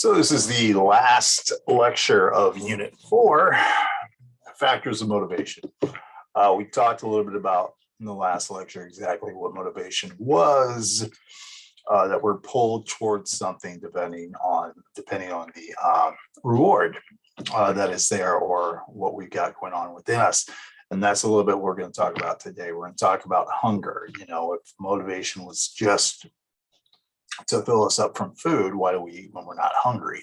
So this is the last lecture of Unit 4, Factors of Motivation. We talked a little bit about in the last lecture exactly what motivation was, that we're pulled towards something depending on the reward that is there or what we've got going on within us. And that's a little bit what we're going to talk about today. We're going to talk about hunger. You know, if motivation was just to fill us up from food, why do we eat when we're not hungry?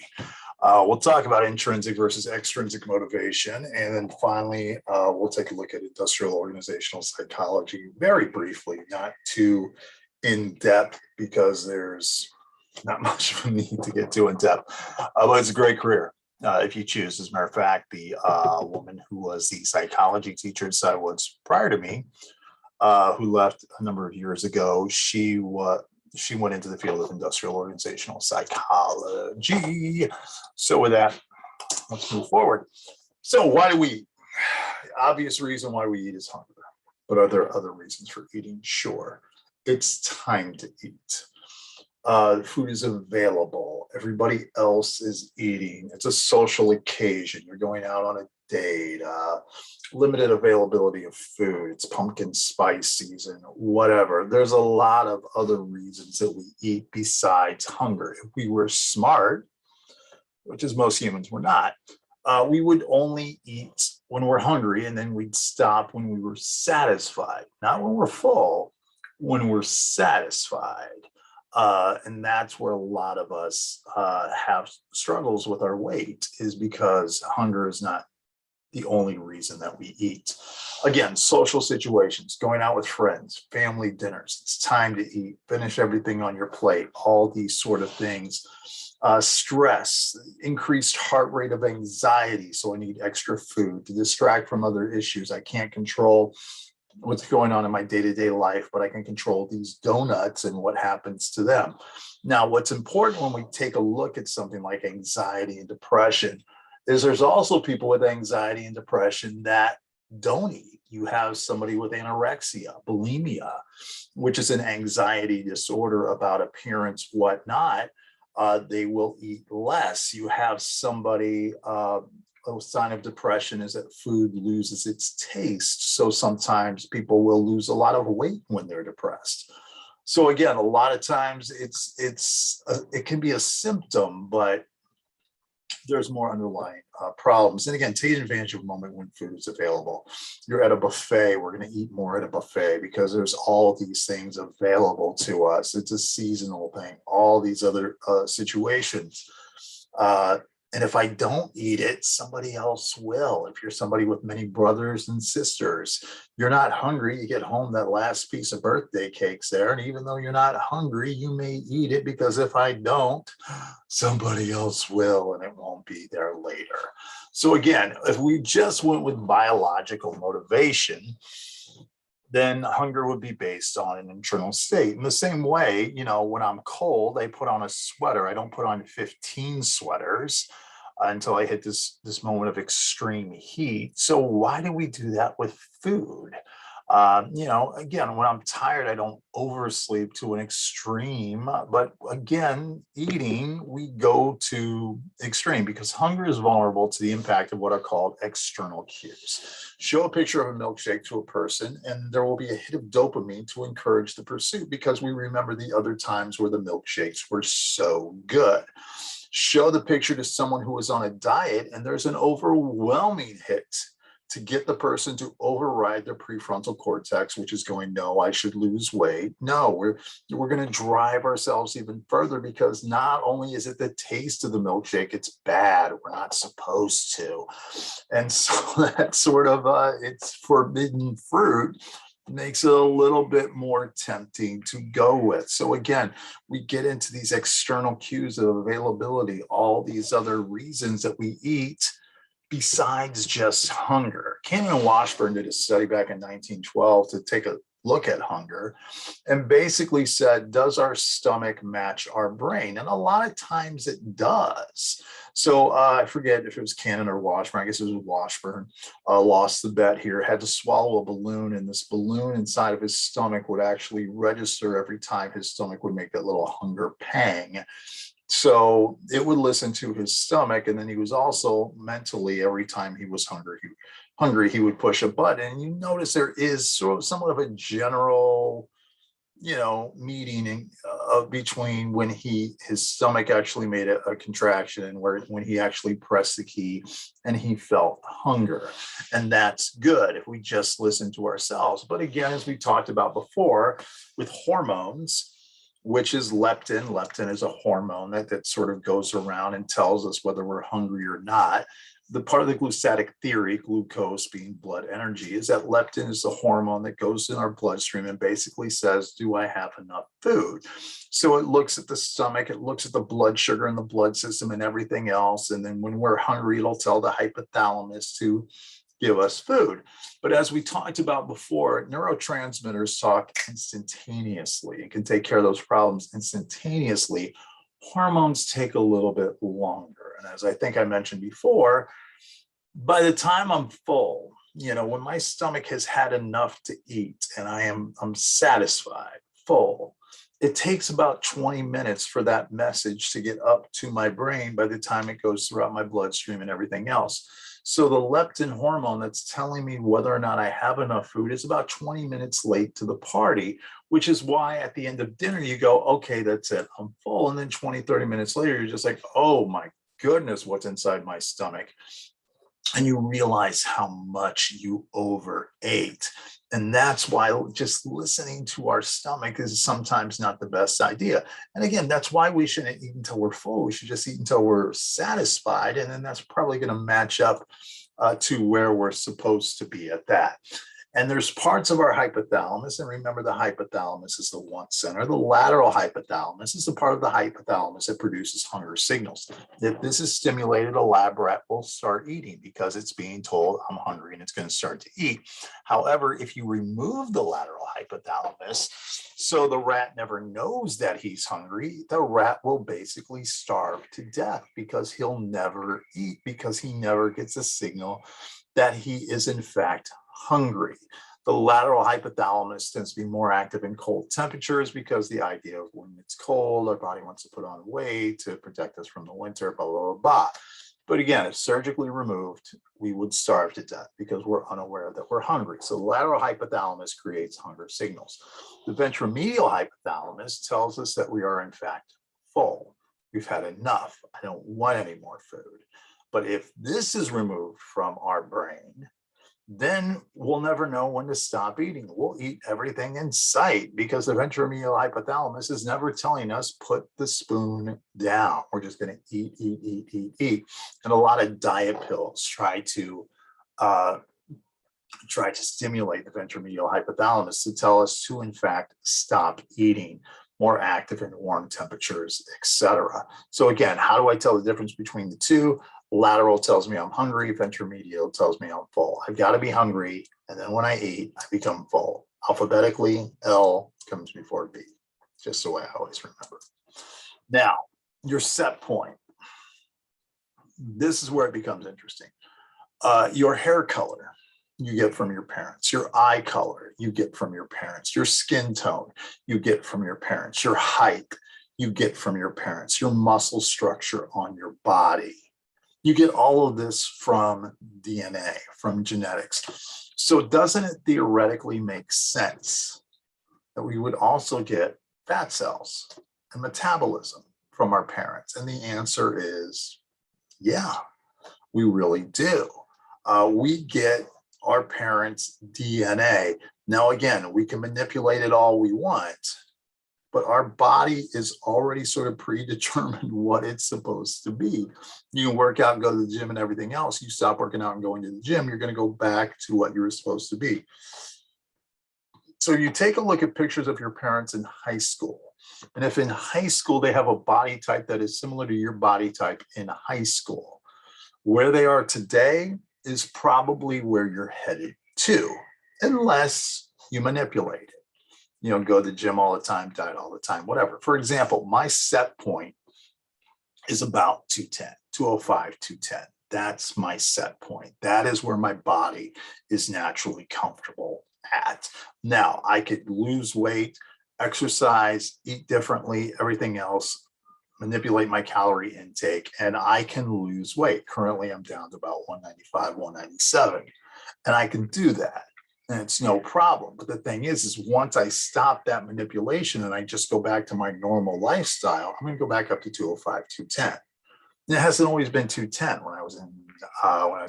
We'll talk about intrinsic versus extrinsic motivation. And then finally, we'll take a look at industrial organizational psychology very briefly, not too in depth because there's not much of a need to get too in depth, but it's a great career. If you choose. As a matter of fact, the woman who was the psychology teacher at CWHS prior to me, who left a number of years ago, she went into the field of industrial organizational psychology. So with that, let's move forward. So why do we eat? The obvious reason why we eat is hunger. But are there other reasons for eating? Sure. It's time to eat. Food is available. Everybody else is eating. It's a social occasion. You're going out on a date. Limited availability of food. It's pumpkin spice season, whatever. There's a lot of other reasons that we eat besides hunger. If we were smart, which is most humans were not, we would only eat when we're hungry, and then we'd stop when we were satisfied. Not when we're full, when we're satisfied. And that's where a lot of us have struggles with our weight, is because hunger is not the only reason that we eat. Again, social situations, going out with friends, family dinners, it's time to eat, finish everything on your plate, all these sort of things. Stress, increased heart rate of anxiety, so I need extra food to distract from other issues. I can't control what's going on in my day-to-day life, but I can control these donuts and what happens to them. Now, what's important when we take a look at something like anxiety and depression is there's also people with anxiety and depression that don't eat. You have somebody with anorexia, bulimia, which is an anxiety disorder about appearance, whatnot. They will eat less. You have somebody, a sign of depression is that food loses its taste. So sometimes people will lose a lot of weight when they're depressed. So again, a lot of times it can be a symptom, but there's more underlying problems. And again, take advantage of a moment when food is available. You're at a buffet. We're going to eat more at a buffet because there's all these things available to us. It's a seasonal thing, all these other situations. And if I don't eat it, somebody else will. If you're somebody with many brothers and sisters, you're not hungry, you get home, that last piece of birthday cake's there. And even though you're not hungry, you may eat it because if I don't, somebody else will, and it won't be there later. So again, if we just went with biological motivation, then hunger would be based on an internal state. In the same way, you know, when I'm cold, I put on a sweater. I don't put on 15 sweaters until I hit this moment of extreme heat. So why do we do that with food? You know, again, when I'm tired, I don't oversleep to an extreme, but again, eating, we go to extreme because hunger is vulnerable to the impact of what are called external cues. Show a picture of a milkshake to a person and there will be a hit of dopamine to encourage the pursuit because we remember the other times where the milkshakes were so good. Show the picture to someone who is on a diet and there's an overwhelming hit to get the person to override their prefrontal cortex, which is going, no, I should lose weight. No, we're going to drive ourselves even further because not only is it the taste of the milkshake, it's bad. We're not supposed to. And so that sort of, it's forbidden fruit makes it a little bit more tempting to go with. So again, we get into these external cues of availability, all these other reasons that we eat besides just hunger. Cannon and Washburn did a study back in 1912 to take a look at hunger and basically said, does our stomach match our brain? And a lot of times it does. So I forget if it was Cannon or Washburn. I guess it was Washburn. Lost the bet here, had to swallow a balloon, and this balloon inside of his stomach would actually register every time his stomach would make that little hunger pang. So it would listen to his stomach, and then he was also mentally, every time he was hungry, he would push a button. And you notice there is sort of somewhat of a general, meeting between when his stomach actually made a contraction and when he actually pressed the key and he felt hunger. And that's good if we just listen to ourselves. But again, as we talked about before with hormones, which is leptin. Leptin is a hormone that sort of goes around and tells us whether we're hungry or not. The part of the glucostatic theory, glucose being blood energy, is that leptin is the hormone that goes in our bloodstream and basically says, do I have enough food? So it looks at the stomach, it looks at the blood sugar in the blood system and everything else. And then when we're hungry, it'll tell the hypothalamus to give us food. But as we talked about before, neurotransmitters talk instantaneously and can take care of those problems instantaneously. Hormones take a little bit longer. And as I think I mentioned before, by the time I'm full, when my stomach has had enough to eat and I'm satisfied, full, it takes about 20 minutes for that message to get up to my brain by the time it goes throughout my bloodstream and everything else. So the leptin hormone that's telling me whether or not I have enough food is about 20 minutes late to the party, which is why at the end of dinner, you go, okay, that's it, I'm full. And then 20, 30 minutes later, you're just like, oh my goodness, what's inside my stomach? And you realize how much you overate. And that's why just listening to our stomach is sometimes not the best idea. And again, that's why we shouldn't eat until we're full. We should just eat until we're satisfied. And then that's probably going to match up to where we're supposed to be at that. And there's parts of our hypothalamus, and remember the hypothalamus is the want center. The lateral hypothalamus is the part of the hypothalamus that produces hunger signals. If this is stimulated, a lab rat will start eating because it's being told I'm hungry and it's going to start to eat. However, if you remove the lateral hypothalamus, so the rat never knows that he's hungry, the rat will basically starve to death because he'll never eat because he never gets a signal that he is in fact hungry. The lateral hypothalamus tends to be more active in cold temperatures because the idea of when it's cold, our body wants to put on weight to protect us from the winter, blah, blah, blah, blah. But again, if surgically removed, we would starve to death because we're unaware that we're hungry. So the lateral hypothalamus creates hunger signals. The ventromedial hypothalamus tells us that we are in fact full. We've had enough. I don't want any more food. But if this is removed from our brain, then we'll never know when to stop eating. We'll eat everything in sight because the ventromedial hypothalamus is never telling us, put the spoon down. We're just going to eat, eat, eat, eat, eat. And a lot of diet pills try to stimulate the ventromedial hypothalamus to tell us to, in fact, stop eating, more active in warm temperatures, etc. So again, how do I tell the difference between the two? Lateral tells me I'm hungry, ventromedial tells me I'm full. I've got to be hungry, and then when I eat, I become full. Alphabetically, L comes before B, just the way I always remember. Now, your set point. This is where it becomes interesting. Your hair color, you get from your parents. Your eye color, you get from your parents. Your skin tone, you get from your parents. Your height, you get from your parents. Your muscle structure on your body. You get all of this from DNA, from genetics. So doesn't it theoretically make sense that we would also get fat cells and metabolism from our parents? And the answer is, yeah, we really do. We get our parents' DNA. Now, again, we can manipulate it all we want, but our body is already sort of predetermined what it's supposed to be. You can work out and go to the gym and everything else. You stop working out and going to the gym, you're going to go back to what you were supposed to be. So you take a look at pictures of your parents in high school. And if in high school they have a body type that is similar to your body type in high school, where they are today is probably where you're headed to, unless you manipulate it. Go to the gym all the time, diet all the time, whatever. For example, my set point is about 210, 205, 210. That's my set point. That is where my body is naturally comfortable at. Now, I could lose weight, exercise, eat differently, everything else. manipulate my calorie intake, and I can lose weight. Currently, I'm down to about 195, 197, and I can do that. And it's no problem. But the thing is once I stop that manipulation and I just go back to my normal lifestyle, I'm going to go back up to 205, 210. And it hasn't always been 210. When I was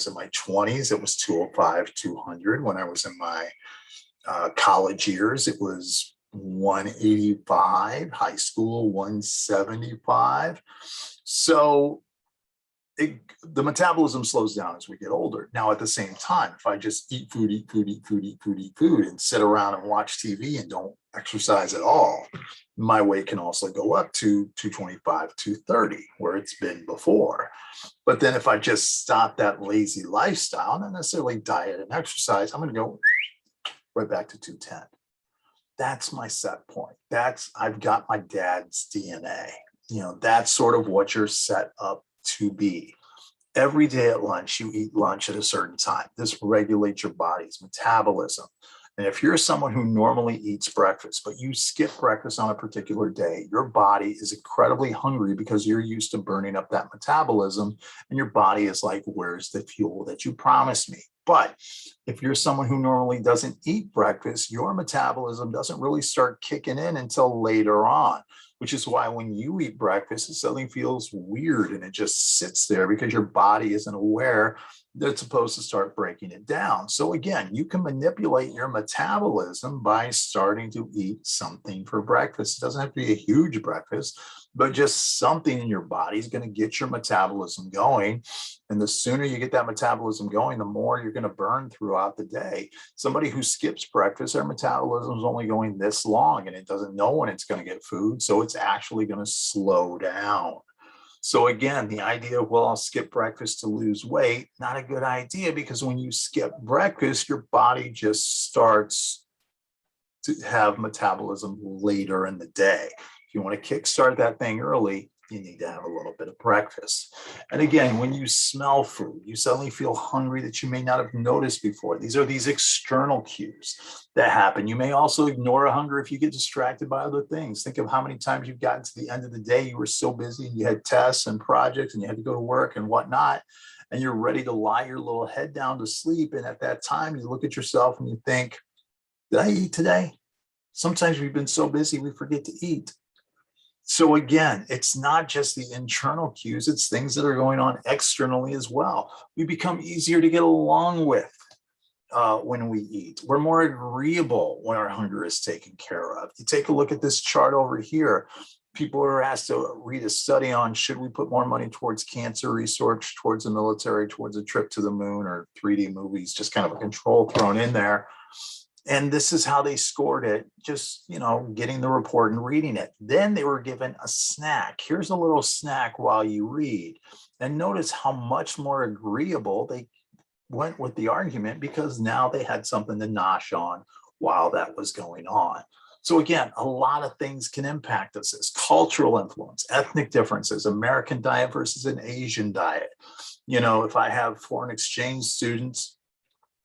in my 20s, it was 205, 200. When I was in my college years, it was 185, high school 175. So the metabolism slows down as we get older. Now, at the same time, if I just eat food, and sit around and watch TV and don't exercise at all, my weight can also go up to 225, 230, where it's been before. But then if I just stop that lazy lifestyle, not necessarily diet and exercise, I'm going to go right back to 210. That's my set point. I've got my dad's DNA. That's sort of what you're set up to be. Every day at lunch, you eat lunch at a certain time. This regulates your body's metabolism. And if you're someone who normally eats breakfast, but you skip breakfast on a particular day, your body is incredibly hungry because you're used to burning up that metabolism. And your body is like, where's the fuel that you promised me? But if you're someone who normally doesn't eat breakfast, your metabolism doesn't really start kicking in until later on, which is why when you eat breakfast, it suddenly feels weird and it just sits there because your body isn't aware that it's supposed to start breaking it down. So again, you can manipulate your metabolism by starting to eat something for breakfast. It doesn't have to be a huge breakfast, but just something in your body is going to get your metabolism going. And the sooner you get that metabolism going, the more you're going to burn throughout the day. Somebody who skips breakfast, their metabolism is only going this long and it doesn't know when it's going to get food. So it's actually going to slow down. So again, the idea of, well, I'll skip breakfast to lose weight, not a good idea, because when you skip breakfast, your body just starts to have metabolism later in the day. If you want to kickstart that thing early, you need to have a little bit of breakfast. And again, when you smell food, you suddenly feel hungry that you may not have noticed before. These are these external cues that happen. You may also ignore a hunger if you get distracted by other things. Think of how many times you've gotten to the end of the day, you were so busy and you had tests and projects and you had to go to work and whatnot, and you're ready to lie your little head down to sleep. And at that time, you look at yourself and you think, did I eat today? Sometimes we've been so busy, we forget to eat. So again, it's not just the internal cues, it's things that are going on externally as well. We become easier to get along with when we eat. We're more agreeable when our hunger is taken care of. You take a look at this chart over here. People are asked to read a study on, should we put more money towards cancer research, towards the military, towards a trip to the moon, or 3D movies, just kind of a control thrown in there. And this is how they scored it, just, getting the report and reading it. Then they were given a snack. Here's a little snack while you read. And notice how much more agreeable they went with the argument, because now they had something to nosh on while that was going on. So again, a lot of things can impact us. As cultural influence, ethnic differences, American diet versus an Asian diet. If I have foreign exchange students,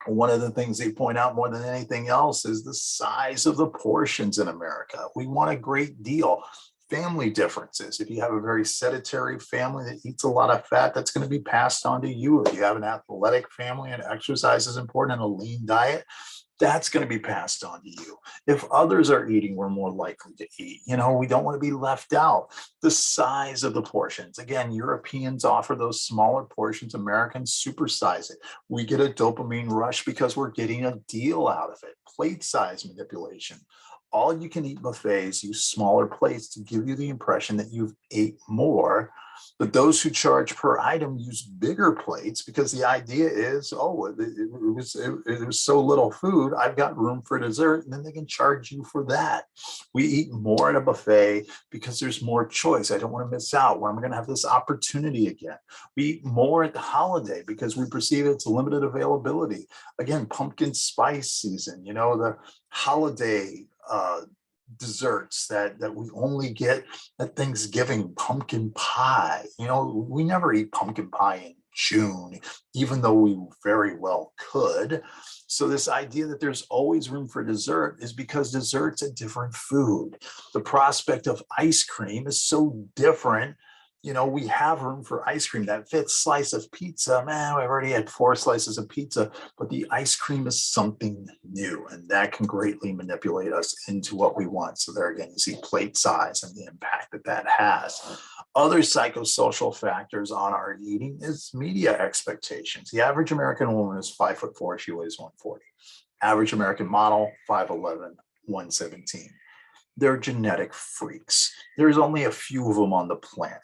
one of the things they point out more than anything else is the size of the portions in America. We want a great deal. Family differences. If you have a very sedentary family that eats a lot of fat, that's going to be passed on to you. If you have an athletic family and exercise is important and a lean diet, that's going to be passed on to you. If others are eating, we're more likely to eat. We don't want to be left out. The size of the portions. Again, Europeans offer those smaller portions. Americans supersize it. We get a dopamine rush because we're getting a deal out of it. Plate size manipulation. All you can eat buffets use smaller plates to give you the impression that you've ate more. But those who charge per item use bigger plates because the idea is, it was so little food, I've got room for dessert, and then they can charge you for that. We eat more at a buffet because there's more choice. I don't want to miss out. When I'm going to have this opportunity again. We eat more at the holiday because we perceive it's limited availability. Again, pumpkin spice season, the holiday desserts that we only get at Thanksgiving, pumpkin pie. We never eat pumpkin pie in June, even though we very well could. So this idea that there's always room for dessert is because dessert's a different food. The prospect of ice cream is so different. You know, we have room for ice cream. That fifth slice of pizza, man, I've already had 4 slices of pizza, but the ice cream is something new, and that can greatly manipulate us into what we want. So there again, you see plate size and the impact that that has. Other psychosocial factors on our eating is media expectations. The average American woman is 5'4", she weighs 140. Average American model, 5'11", 117. They're genetic freaks. There's only a few of them on the planet,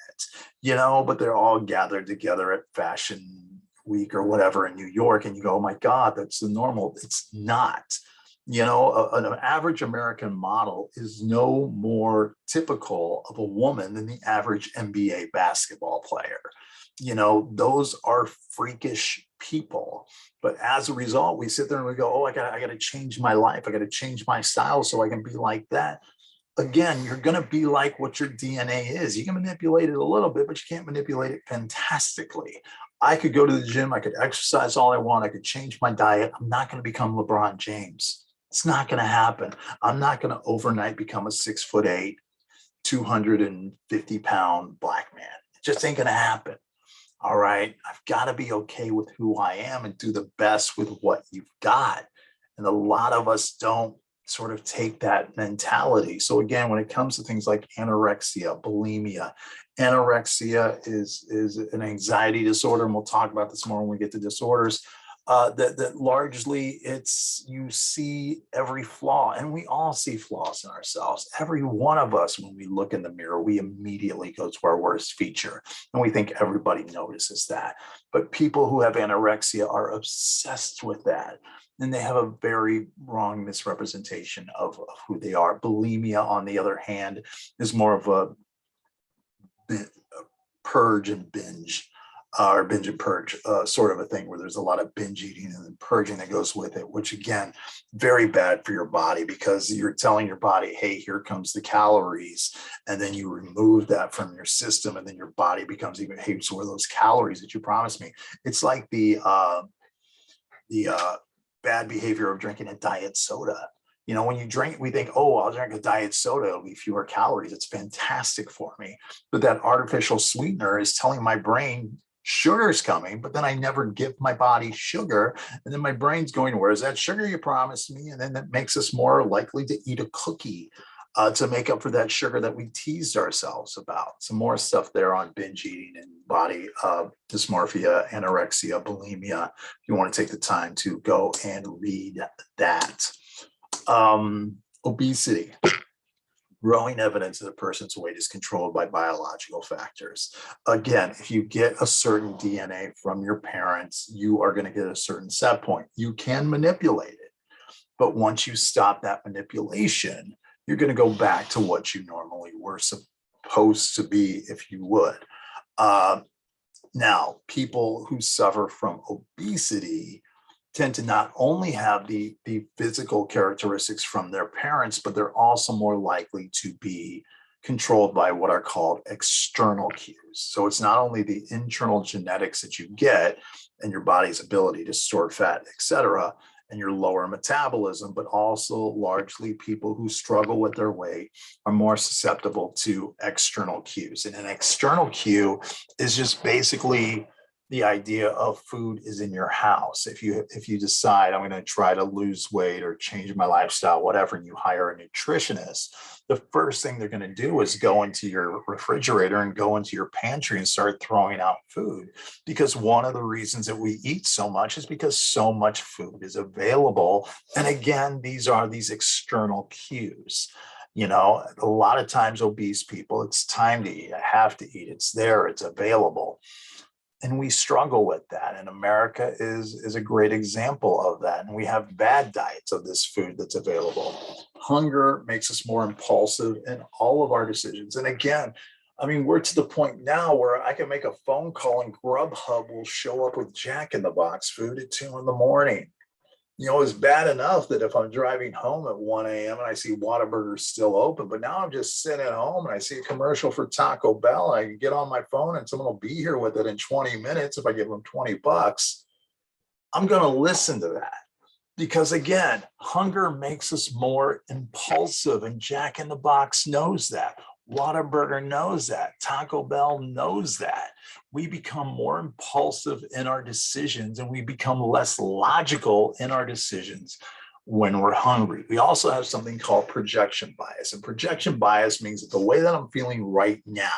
you know, but they're all gathered together at Fashion Week or whatever in New York. And you go, oh my God, that's the normal. It's not. You know, an average American model is no more typical of a woman than the average NBA basketball player. You know, those are freakish people. But as a result, we sit there and we go, oh, I got to change my life. I got to change my style so I can be like that. Again, you're going to be like what your DNA is. You can manipulate it a little bit, but you can't manipulate it fantastically. I could go to the gym. I could exercise all I want. I could change my diet. I'm not going to become LeBron James. It's not going to happen. I'm not going to overnight become a 6'8", 250-pound black man. It just ain't going to happen. All right. I've got to be okay with who I am and do the best with what you've got. And a lot of us don't sort of take that mentality. So again, when it comes to things like anorexia, bulimia, anorexia is an anxiety disorder, and we'll talk about this more when we get to disorders. That largely it's, you see every flaw, and we all see flaws in ourselves. Every one of us, when we look in the mirror, we immediately go to our worst feature, and we think everybody notices that. But people who have anorexia are obsessed with that, and they have a very wrong misrepresentation of who they are. Bulimia, on the other hand, is more of a purge and binge, or binge and purge sort of a thing, where there's a lot of binge eating and then purging that goes with it, which again, very bad for your body, because you're telling your body, hey, here comes the calories, and then you remove that from your system, and then your body becomes even, hey, so where are those calories that you promised me? It's like the bad behavior of drinking a diet soda. You know, when you drink, we think, oh, I'll drink a diet soda, it'll be fewer calories. It's fantastic for me. But that artificial sweetener is telling my brain sugar's coming, but then I never give my body sugar. And then my brain's going, where's that sugar you promised me? And then that makes us more likely to eat a cookie to make up for that sugar that we teased ourselves about. Some more stuff there on binge eating and body dysmorphia, anorexia, bulimia. If you want to take the time to go and read that. Obesity. Growing evidence that a person's weight is controlled by biological factors. Again, if you get a certain DNA from your parents, you are going to get a certain set point. You can manipulate it, but once you stop that manipulation, you're going to go back to what you normally were supposed to be, if you would. Now, people who suffer from obesity tend to not only have the physical characteristics from their parents, but they're also more likely to be controlled by what are called external cues. So it's not only the internal genetics that you get and your body's ability to store fat, et cetera, and your lower metabolism, but also largely people who struggle with their weight are more susceptible to external cues. And an external cue is just basically the idea of food is in your house. If you decide I'm going to try to lose weight or change my lifestyle, whatever, and you hire a nutritionist, the first thing they're going to do is go into your refrigerator and go into your pantry and start throwing out food. Because one of the reasons that we eat so much is because so much food is available. And again, these are these external cues. You know, a lot of times obese people, it's time to eat. I have to eat. It's there. It's available. And we struggle with that. And America is a great example of that. And we have bad diets of this food that's available. Hunger makes us more impulsive in all of our decisions. And again, I mean, we're to the point now where I can make a phone call and Grubhub will show up with Jack in the Box food at 2 a.m. It's bad enough that if I'm driving home at 1 a.m. and I see Whataburger's still open, but now I'm just sitting at home and I see a commercial for Taco Bell. And I can get on my phone and someone will be here with it in 20 minutes. If I give them $20, I'm going to listen to that. Because again, hunger makes us more impulsive, and Jack in the Box knows that. Whataburger knows that. Taco Bell knows that. We become more impulsive in our decisions, and we become less logical in our decisions when we're hungry. We also have something called projection bias. And projection bias means that the way that I'm feeling right now,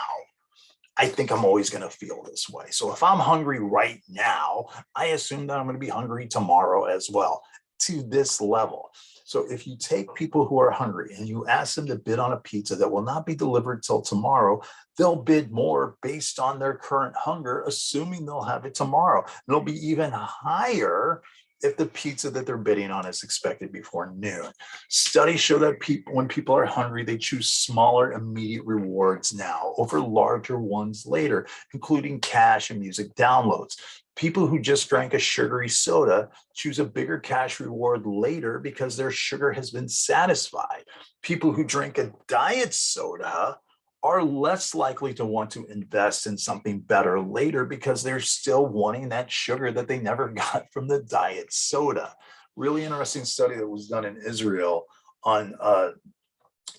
I think I'm always going to feel this way. So if I'm hungry right now, I assume that I'm going to be hungry tomorrow as well, to this level. So if you take people who are hungry and you ask them to bid on a pizza that will not be delivered till tomorrow, they'll bid more based on their current hunger, assuming they'll have it tomorrow. It'll be even higher if the pizza that they're bidding on is expected before noon. Studies show that when people are hungry, they choose smaller immediate rewards now over larger ones later, including cash and music downloads. People who just drank a sugary soda choose a bigger cash reward later because their sugar has been satisfied. People who drink a diet soda are less likely to want to invest in something better later because they're still wanting that sugar that they never got from the diet soda. Really interesting study that was done in Israel on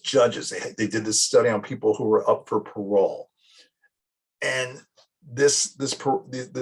judges. They did this study on people who were up for parole. And this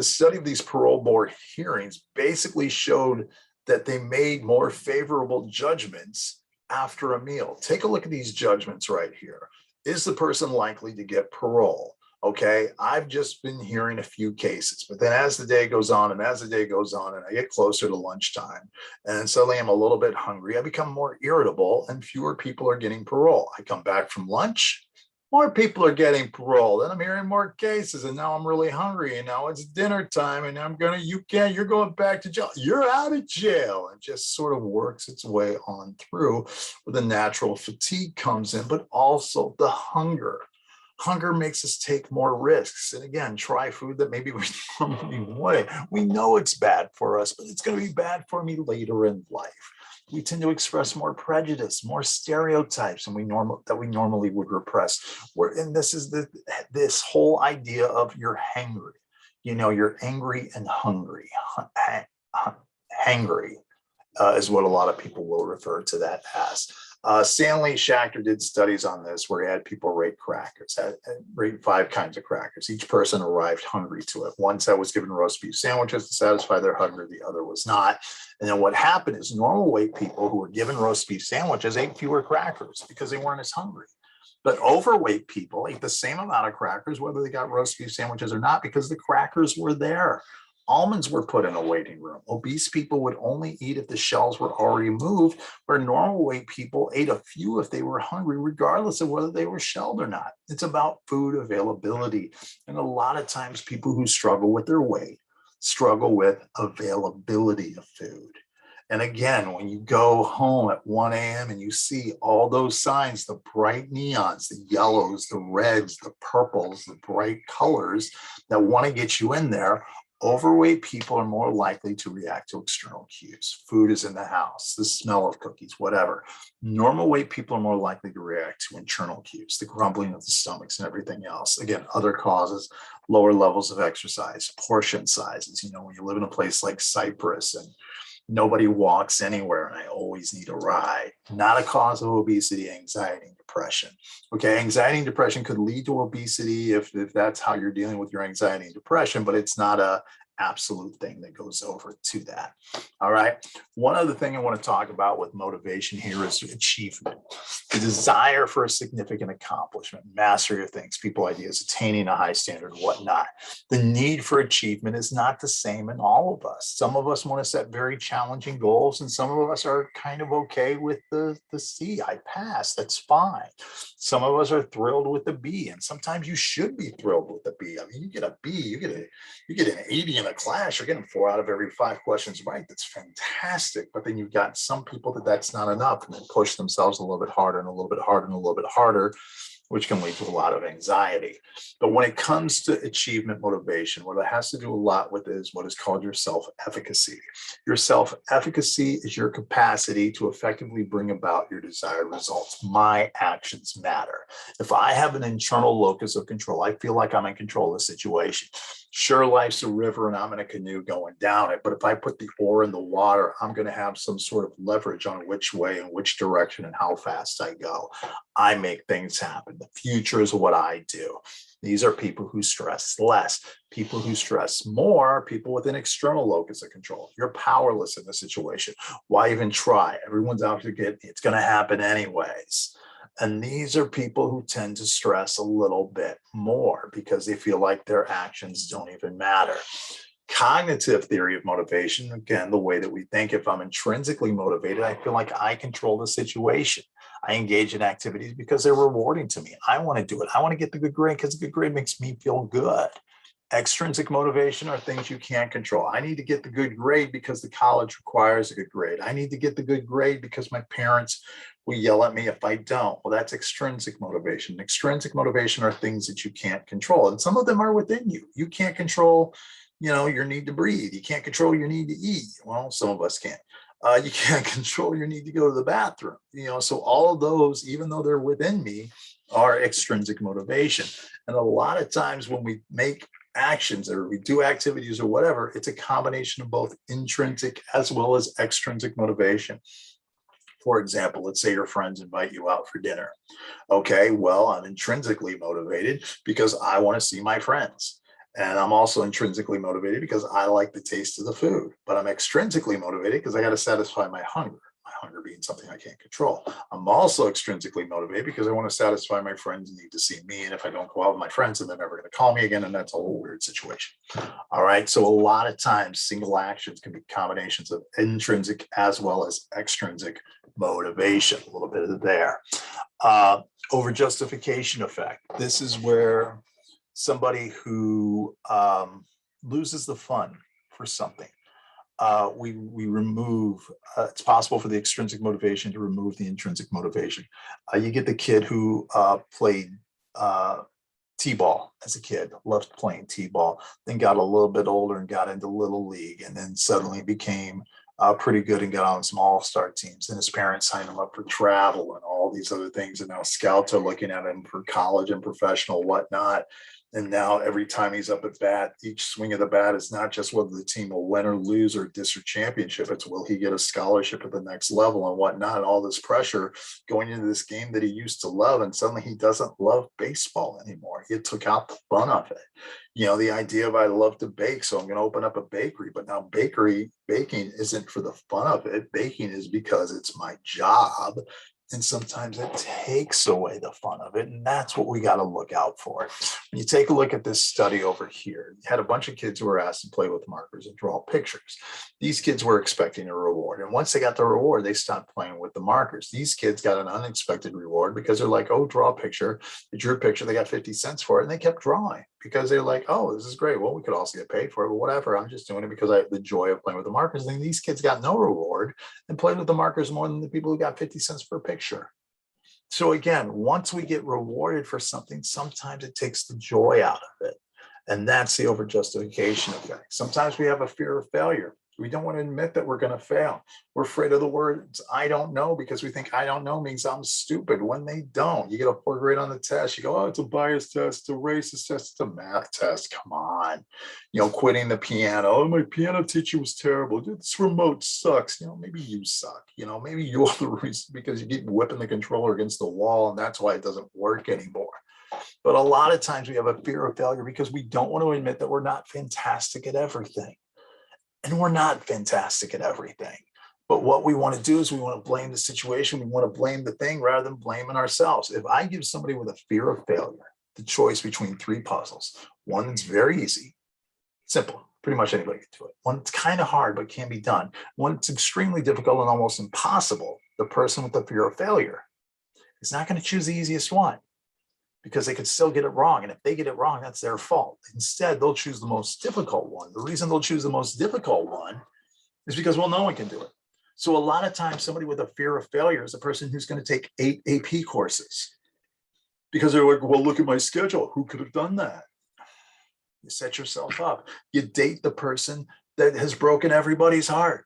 study of these parole board hearings basically showed that they made more favorable judgments after a meal. Take a look at these judgments right here. Is the person likely to get parole? Okay, I've just been hearing a few cases, but then as the day goes on and I get closer to lunchtime and suddenly I'm a little bit hungry, I become more irritable and fewer people are getting parole. I come back from lunch, more people are getting parole. Then I'm hearing more cases, and now I'm really hungry, and now it's dinner time, and you're going back to jail. You're out of jail, and just sort of works its way on through where the natural fatigue comes in, but also the hunger. Hunger makes us take more risks. And again, try food that maybe we normally wouldn't. We know it's bad for us, but it's going to be bad for me later in life. We tend to express more prejudice, more stereotypes, and we normally would repress. And this is this whole idea of you're hangry. You're angry and hungry. Hangry is what a lot of people will refer to that as. Stanley Schachter did studies on this where he had people rate crackers, rate 5 kinds of crackers. Each person arrived hungry to it. One set was given roast beef sandwiches to satisfy their hunger, the other was not. And then what happened is normal weight people who were given roast beef sandwiches ate fewer crackers because they weren't as hungry. But overweight people ate the same amount of crackers, whether they got roast beef sandwiches or not, because the crackers were there. Almonds were put in a waiting room. Obese people would only eat if the shells were already moved, where normal weight people ate a few if they were hungry, regardless of whether they were shelled or not. It's about food availability. And a lot of times people who struggle with their weight struggle with availability of food. And again, when you go home at 1 a.m. and you see all those signs, the bright neons, the yellows, the reds, the purples, the bright colors that want to get you in there, overweight people are more likely to react to external cues. Food is in the house, the smell of cookies, whatever. Normal weight people are more likely to react to internal cues, the grumbling of the stomachs and everything else. Again, other causes, lower levels of exercise, portion sizes. When you live in a place like Cyprus and nobody walks anywhere and I always need a ride. Not a cause of obesity, anxiety, and depression. Okay, anxiety and depression could lead to obesity if that's how you're dealing with your anxiety and depression, but it's not a absolute thing that goes over to that. All right. One other thing I want to talk about with motivation here is achievement. The desire for a significant accomplishment, mastery of things, people ideas, attaining a high standard, whatnot. The need for achievement is not the same in all of us. Some of us want to set very challenging goals, and some of us are kind of okay with the C. I passed. That's fine. Some of us are thrilled with the B, and sometimes you should be thrilled with the B. I mean, you get a B, you get an 80 in a class, you're getting 4 out of every 5 questions right. That's fantastic. But then you've got some people that's not enough, and they push themselves a little bit harder and a little bit harder and a little bit harder. which can lead to a lot of anxiety. But when it comes to achievement motivation, what it has to do a lot with is what is called your self-efficacy. Your self-efficacy is your capacity to effectively bring about your desired results. My actions matter. If I have an internal locus of control, I feel like I'm in control of the situation. Sure, life's a river and I'm in a canoe going down it, but if I put the oar in the water, I'm going to have some sort of leverage on which way and which direction and how fast I go. I make things happen. The future is what I do. These are people who stress less. People who stress more are people with an external locus of control. You're powerless in the situation. Why even try? Everyone's out to get me. It's going to happen anyways. And these are people who tend to stress a little bit more because they feel like their actions don't even matter. Cognitive theory of motivation, again, the way that we think, if I'm intrinsically motivated, I feel like I control the situation. I engage in activities because they're rewarding to me. I want to do it. I want to get the good grade because the good grade makes me feel good. Extrinsic motivation are things you can't control. I need to get the good grade because the college requires a good grade. I need to get the good grade because my parents will yell at me if I don't. Well, that's extrinsic motivation. Extrinsic motivation are things that you can't control. And some of them are within you. You can't control, your need to breathe. You can't control your need to eat. Well, some of us can't. You can't control your need to go to the bathroom. So all of those, even though they're within me, are extrinsic motivation. And a lot of times when we make actions or we do activities or whatever, it's a combination of both intrinsic as well as extrinsic motivation. For example, let's say your friends invite you out for dinner. Okay, well, I'm intrinsically motivated because I want to see my friends. And I'm also intrinsically motivated because I like the taste of the food. But I'm extrinsically motivated because I got to satisfy my hunger being something I can't control. I'm also extrinsically motivated because I want to satisfy my friends and need to see me. And if I don't go out with my friends, then they're never going to call me again. And that's a whole weird situation. All right. So a lot of times single actions can be combinations of intrinsic as well as extrinsic motivation. A little bit of there. Over justification effect. This is where somebody who loses the fun for something. We remove, it's possible for the extrinsic motivation to remove the intrinsic motivation. You get the kid who played t-ball as a kid, loved playing t-ball, then got a little bit older and got into Little League, and then suddenly became pretty good and got on some all-star teams. And his parents signed him up for travel and all these other things. And now scouts are looking at him for college and professional whatnot. And now every time he's up at bat, each swing of the bat is not just whether the team will win or lose or district championship. It's will he get a scholarship at the next level and whatnot. And all this pressure going into this game that he used to love. And suddenly he doesn't love baseball anymore. It took out the fun of it. The idea of I love to bake, so I'm going to open up a bakery. But now baking isn't for the fun of it. Baking is because it's my job. And sometimes it takes away the fun of it. And that's what we got to look out for. When you take a look at this study over here, you had a bunch of kids who were asked to play with markers and draw pictures. These kids were expecting a reward. And once they got the reward, they stopped playing with the markers. These kids got an unexpected reward because they're like, oh, draw a picture. They drew a picture. They got 50 cents for it. And they kept drawing because they're like, oh, this is great. Well, we could also get paid for it, but whatever. I'm just doing it because I have the joy of playing with the markers. And these kids got no reward and played with the markers more than the people who got 50 cents for a picture. So again, once we get rewarded for something, sometimes it takes the joy out of it. And that's the overjustification effect. Sometimes we have a fear of failure. We don't want to admit that we're going to fail. We're afraid of the words, I don't know, because we think I don't know means I'm stupid when they don't. You get a poor grade on the test. You go, oh, it's a bias test, it's a racist test, it's a math test. Come on. Quitting the piano. Oh, my piano teacher was terrible. This remote sucks. Maybe you suck. Maybe you're the reason because you keep whipping the controller against the wall and that's why it doesn't work anymore. But a lot of times we have a fear of failure because we don't want to admit that we're not fantastic at everything. And we're not fantastic at everything. But what we want to do is we want to blame the situation. We want to blame the thing rather than blaming ourselves. If I give somebody with a fear of failure the choice between three puzzles, one that's very easy, simple, pretty much anybody can do it. One that's kind of hard but can be done. One that's extremely difficult and almost impossible. The person with the fear of failure is not going to choose the easiest one, because they could still get it wrong. And if they get it wrong, that's their fault. Instead, they'll choose the most difficult one. The reason they'll choose the most difficult one is because, well, no one can do it. So a lot of times somebody with a fear of failure is a person who's going to take 8 AP courses. because they're like, well, look at my schedule. Who could have done that? You set yourself up. You date the person that has broken everybody's heart.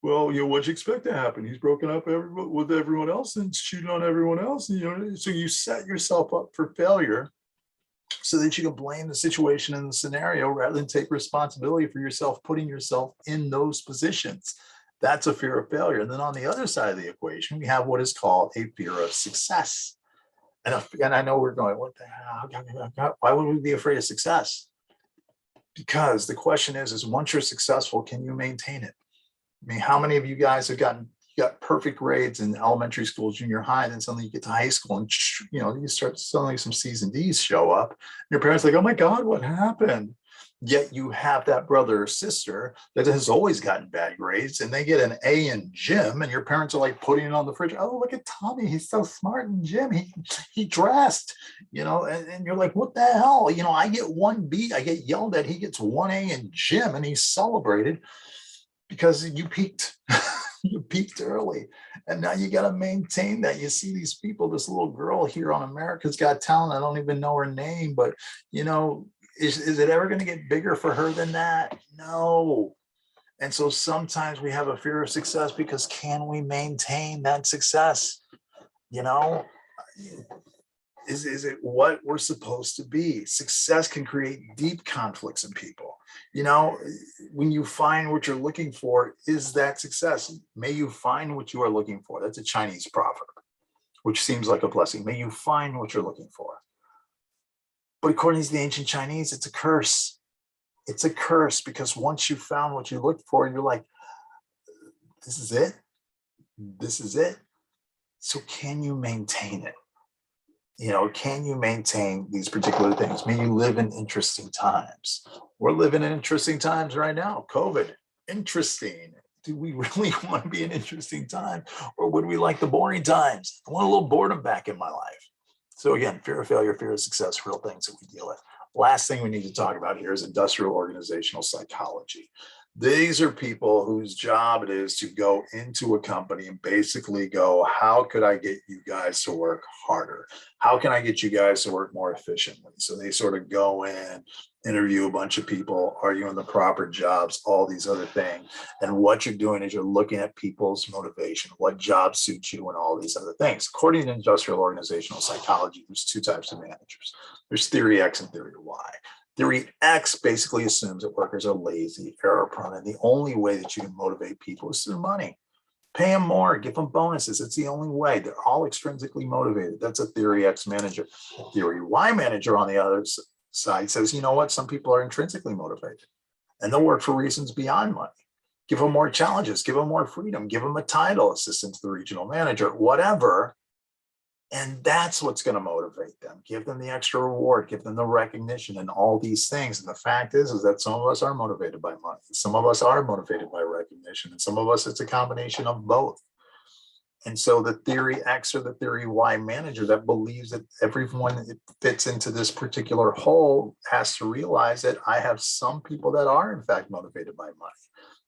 Well, what'd you expect to happen? He's broken up with everyone else and cheated on everyone else. And, so you set yourself up for failure so that you can blame the situation and the scenario rather than take responsibility for yourself, putting yourself in those positions. That's a fear of failure. And then on the other side of the equation, we have what is called a fear of success. And I know we're going, what the hell? Why would we be afraid of success? Because the question is once you're successful, can you maintain it? I mean, how many of you guys have got perfect grades in elementary school, junior high, then suddenly you get to high school and you start suddenly some C's and D's show up. And your parents are like, oh my God, what happened? Yet you have that brother or sister that has always gotten bad grades and they get an A in gym and your parents are like putting it on the fridge. Oh, look at Tommy. He's so smart in gym. He dressed, and you're like, what the hell? I get 1 B, I get yelled at. He gets 1 A in gym and he's celebrated because you peaked. You peaked early. And now you got to maintain that. You see these people, this little girl here on America's Got Talent. I don't even know her name, but is it ever going to get bigger for her than that? No. And so sometimes we have a fear of success because can we maintain that success? Is it what we're supposed to be? Success can create deep conflicts in people. When you find what you're looking for, is that success? May you find what you are looking for. That's a Chinese proverb, which seems like a blessing. May you find what you're looking for. But according to the ancient Chinese, it's a curse. It's a curse because once you found what you looked for, you're like, this is it. This is it. So can you maintain it? Can you maintain these particular things? May you live in interesting times. We're living in interesting times right now. COVID, interesting. Do we really want to be in interesting time? Or would we like the boring times? I want a little boredom back in my life. So again, fear of failure, fear of success, real things that we deal with. Last thing we need to talk about here is industrial organizational psychology. These are people whose job it is to go into a company and basically go, how could I get you guys to work harder? How can I get you guys to work more efficiently? So they sort of go in, interview a bunch of people, are you in the proper jobs, all these other things. And what you're doing is you're looking at people's motivation, what jobs suit you and all these other things. According to industrial organizational psychology, there's 2 types of managers. There's theory X and theory Y. Theory X basically assumes that workers are lazy, error prone, and the only way that you can motivate people is through money. Pay them more, give them bonuses. It's the only way. They're all extrinsically motivated. That's a theory X manager. A theory Y manager on the other side says, you know what? Some people are intrinsically motivated and they'll work for reasons beyond money. Give them more challenges, give them more freedom, give them a title, assistant to the regional manager, whatever. And that's what's going to motivate them. Give them the extra reward, give them the recognition and all these things. And the fact is that some of us are motivated by money. Some of us are motivated by recognition. And some of us, it's a combination of both. And so the theory X or the theory Y manager that believes that everyone that fits into this particular hole has to realize that I have some people that are in fact motivated by money.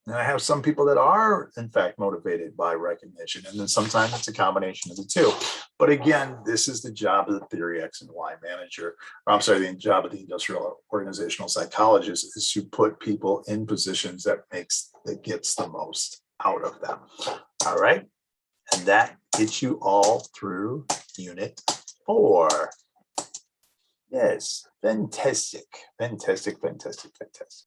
And I have some people that are, in fact, motivated by recognition. And then sometimes it's a combination of the two. But again, this is the job of the theory X and Y manager. The job of the industrial organizational psychologist is to put people in positions that gets the most out of them. All right. And that gets you all through Unit 4. Yes, fantastic, fantastic, fantastic, fantastic.